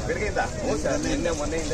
ಬೆಳಗ್ಗೆಯಿಂದ ನಿನ್ನೆ ಮೊನ್ನೆಯಿಂದ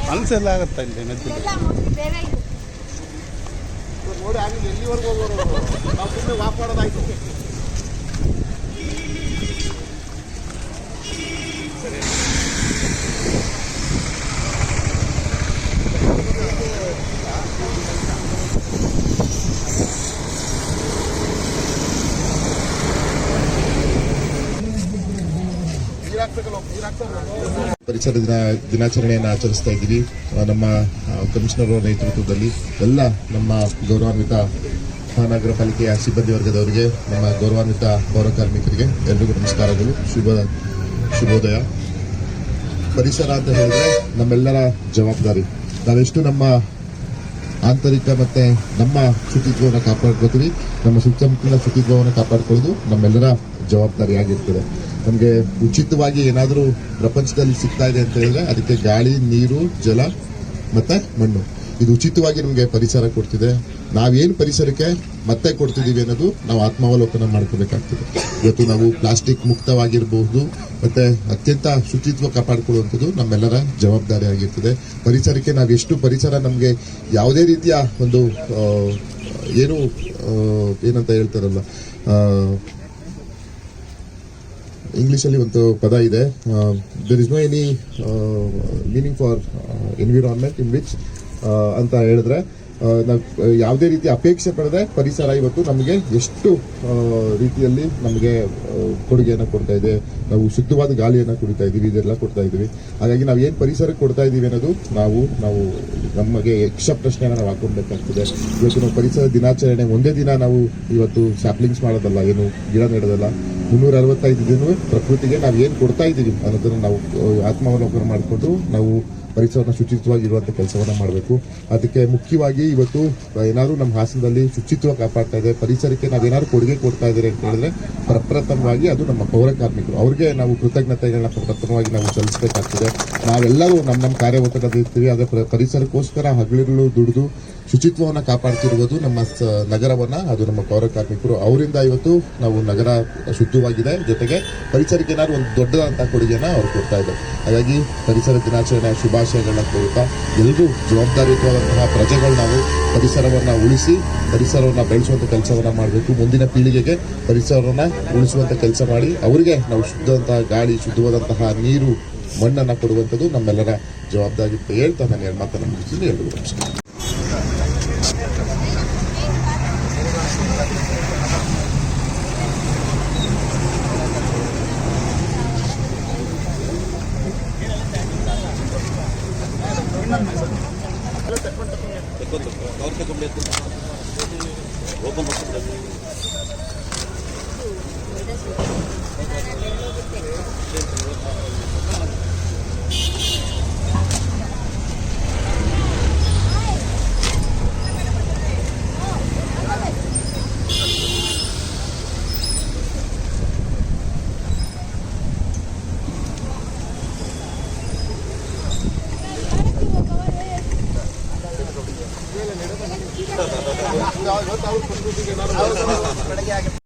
ಹಲಸೆಲ್ಲ ಆಗುತ್ತಾ ಇಲ್ಲಿ ನೋಡಿ ಆಗಿಲ್ಲ ಎಲ್ಲಿವರೆಗೂ ಹೋಗೋರು ನಾವು ಸುಮ್ಮನೆ ವಾಕ್ ಮಾಡೋದಾಯ್ತು. ಪರಿಸರ ದಿನಾಚರಣೆಯನ್ನು ಆಚರಿಸ್ತಾ ಇದ್ದೀವಿ. ನಮ್ಮ ಕಮಿಷನರ್ ಅವರ ನೇತೃತ್ವದಲ್ಲಿ ಎಲ್ಲ ನಮ್ಮ ಗೌರವಾನ್ವಿತ ಮಹಾನಗರ ಪಾಲಿಕೆಯ ಸಿಬ್ಬಂದಿ ವರ್ಗದವರಿಗೆ, ನಮ್ಮ ಗೌರವಾನ್ವಿತ ಪೌರ ಕಾರ್ಮಿಕರಿಗೆ ಎಲ್ರಿಗೂ ನಮಸ್ಕಾರಗಳು, ಶುಭೋದಯ. ಪರಿಸರ ಅಂತ ಹೇಳಿದ್ರೆ ನಮ್ಮೆಲ್ಲರ ಜವಾಬ್ದಾರಿ. ನಾವೆಷ್ಟು ನಮ್ಮ ಆಂತರಿಕ ಮತ್ತೆ ನಮ್ಮ ಶುಚಿತ್ವವನ್ನು ಕಾಪಾಡ್ಕೋತೀವಿ, ನಮ್ಮ ಸುತ್ತಮುತ್ತಲಿನ ಶುಚಿತ್ವವನ್ನು ಕಾಪಾಡ್ಕೊಳ್ಳೋದು ನಮ್ಮೆಲ್ಲರ ಜವಾಬ್ದಾರಿಯಾಗಿರ್ತದೆ. ನಮಗೆ ಉಚಿತವಾಗಿ ಏನಾದರೂ ಪ್ರಪಂಚದಲ್ಲಿ ಸಿಗ್ತಾ ಇದೆ ಅಂತ ಹೇಳಿದ್ರೆ ಅದಕ್ಕೆ ಗಾಳಿ, ನೀರು, ಜಲ ಮತ್ತೆ ಮಣ್ಣು, ಇದು ಉಚಿತವಾಗಿ ನಮಗೆ ಪರಿಸರ ಕೊಡ್ತಿದೆ. ನಾವೇನು ಪರಿಸರಕ್ಕೆ ಮತ್ತೆ ಕೊಡ್ತಿದ್ದೀವಿ ಅನ್ನೋದು ನಾವು ಆತ್ಮಾವಲೋಕನ ಮಾಡ್ಕೋಬೇಕಾಗ್ತದೆ. ಇವತ್ತು ನಾವು ಪ್ಲಾಸ್ಟಿಕ್ ಮುಕ್ತವಾಗಿರಬಹುದು, ಮತ್ತೆ ಅತ್ಯಂತ ಶುಚಿತ್ವ ಕಾಪಾಡಿಕೊಳ್ಳುವಂಥದ್ದು ನಮ್ಮೆಲ್ಲರ ಜವಾಬ್ದಾರಿ ಆಗಿರ್ತದೆ. ಪರಿಸರಕ್ಕೆ ನಾವು ಎಷ್ಟು ಪರಿಸರ ನಮಗೆ ಯಾವುದೇ ರೀತಿಯ ಒಂದು ಏನಂತ ಹೇಳ್ತಾರಲ್ಲ, ಇಂಗ್ಲಿಷಲ್ಲಿ ಒಂದು ಪದ ಇದೆ, there is no any meaning for environment in which ಅಂತ ಹೇಳಿದ್ರೆ ನಾವು ಯಾವುದೇ ರೀತಿ ಅಪೇಕ್ಷೆ ಪಡೆದ ಪರಿಸರ ಇವತ್ತು ನಮಗೆ ಎಷ್ಟು ರೀತಿಯಲ್ಲಿ ನಮಗೆ ಕೊಡುಗೆಯನ್ನು ಕೊಡ್ತಾ ಇದೆ. ನಾವು ಶುದ್ಧವಾದ ಗಾಳಿಯನ್ನು ಕುಡಿತಾ ಇದ್ದೀವಿ, ಇದೆಲ್ಲ ಕೊಡ್ತಾ ಇದ್ದೀವಿ. ಹಾಗಾಗಿ ನಾವು ಏನು ಪರಿಸರಕ್ಕೆ ಕೊಡ್ತಾ ಇದ್ದೀವಿ ಅನ್ನೋದು ನಾವು ನಮಗೆ ಯಕ್ಷ ಪ್ರಶ್ನೆಯನ್ನು ನಾವು ಹಾಕೊಳ್ಬೇಕಾಗ್ತದೆ. ಇವತ್ತು ನಾವು ಪರಿಸರ ದಿನಾಚರಣೆ ಒಂದೇ ದಿನ ನಾವು ಇವತ್ತು ಸ್ಯಾಪ್ಲಿಂಗ್ಸ್ ಮಾಡೋದಲ್ಲ, ಏನು ಗಿಡ ನೆಡೋದಲ್ಲ, 365 ದಿನ ಪ್ರಕೃತಿಗೆ ನಾವು ಏನು ಕೊಡ್ತಾ ಇದ್ದೀವಿ ಅನ್ನೋದನ್ನು ನಾವು ಆತ್ಮಾವಲೋಕನ ಮಾಡಿಕೊಂಡು ನಾವು ಪರಿಸರವನ್ನು ಶುಚಿತ್ವವಾಗಿರುವಂಥ ಕೆಲಸವನ್ನು ಮಾಡಬೇಕು. ಅದಕ್ಕೆ ಮುಖ್ಯವಾಗಿ ಇವತ್ತು ಏನಾದರೂ ನಮ್ಮ ಹಾಸನದಲ್ಲಿ ಶುಚಿತ್ವ ಕಾಪಾಡ್ತಾ ಇದೆ, ಪರಿಸರಕ್ಕೆ ನಾವೇನಾದ್ರು ಕೊಡುಗೆ ಕೊಡ್ತಾ ಇದ್ದಾರೆ ಅಂತ ಹೇಳಿದ್ರೆ ಪ್ರಪ್ರಥಮವಾಗಿ ಅದು ನಮ್ಮ ಪೌರ ಕಾರ್ಮಿಕರು. ಅವ್ರಿಗೆ ನಾವು ಕೃತಜ್ಞತೆಗಳನ್ನ ಪ್ರಪ್ರಥಮವಾಗಿ ನಾವು ಸಲ್ಲಿಸಬೇಕಾಗ್ತದೆ. ನಾವೆಲ್ಲರೂ ನಮ್ಮ ಕಾರ್ಯವತ್ತರದಿರ್ತೀವಿ, ಆದರೆ ಪರಿಸರಕ್ಕೋಸ್ಕರ ಹಗಲಿರುಳು ದುಡಿದು ಶುಚಿತ್ವವನ್ನು ಕಾಪಾಡ್ತಿರುವುದು ನಮ್ಮ ನಗರವನ್ನ, ಅದು ನಮ್ಮ ಪೌರ ಕಾರ್ಮಿಕರು. ಅವರಿಂದ ಇವತ್ತು ನಾವು ನಗರ ಶುದ್ಧವಾಗಿದೆ, ಜೊತೆಗೆ ಪರಿಸರಕ್ಕೆ ಏನಾದ್ರು ಒಂದು ದೊಡ್ಡದಾದಂತಹ ಕೊಡುಗೆನ ಅವ್ರು ಕೊಡ್ತಾ ಇದ್ದಾರೆ. ಹಾಗಾಗಿ ಪರಿಸರ ದಿನಾಚರಣೆ ಶುಭಾಶಯಗಳನ್ನ ಕೋರುತ್ತಾ ಎಲ್ಲರೂ ಜವಾಬ್ದಾರಿಯುತವಾದಂತಹ ಪ್ರಜೆಗಳು ನಾವು ಪರಿಸರವನ್ನ ಉಳಿಸಿ ಪರಿಸರವನ್ನ ಬೆಳೆಸುವಂತ ಕೆಲಸವನ್ನ ಮಾಡಬೇಕು. ಮುಂದಿನ ಪೀಳಿಗೆಗೆ ಪರಿಸರವನ್ನ ಉಳಿಸುವಂತ ಕೆಲಸ ಮಾಡಿ ಅವರಿಗೆ ನಾವು ಶುದ್ಧವಂತಹ ಗಾಳಿ, ಶುದ್ಧವಾದಂತಹ ನೀರು, ಮಣ್ಣನ್ನ ಕೊಡುವಂಥದ್ದು ನಮ್ಮೆಲ್ಲರ ಜವಾಬ್ದಾರಿ ಅಂತ ಹೇಳ್ತಾ ನಾನು ಎರಡು ಮಾತನ್ನು ಮುಗಿಸ್ತೀನಿ. ಎಲ್ಲರಿಗೂ ನಮಸ್ಕಾರ. ಇವತ್ತು ಅವ್ರು ಸಂಸ್ಕೃತಿಗೆ ಏನಾದ್ರು ಬೆಳಗ್ಗೆ ಆಗಿ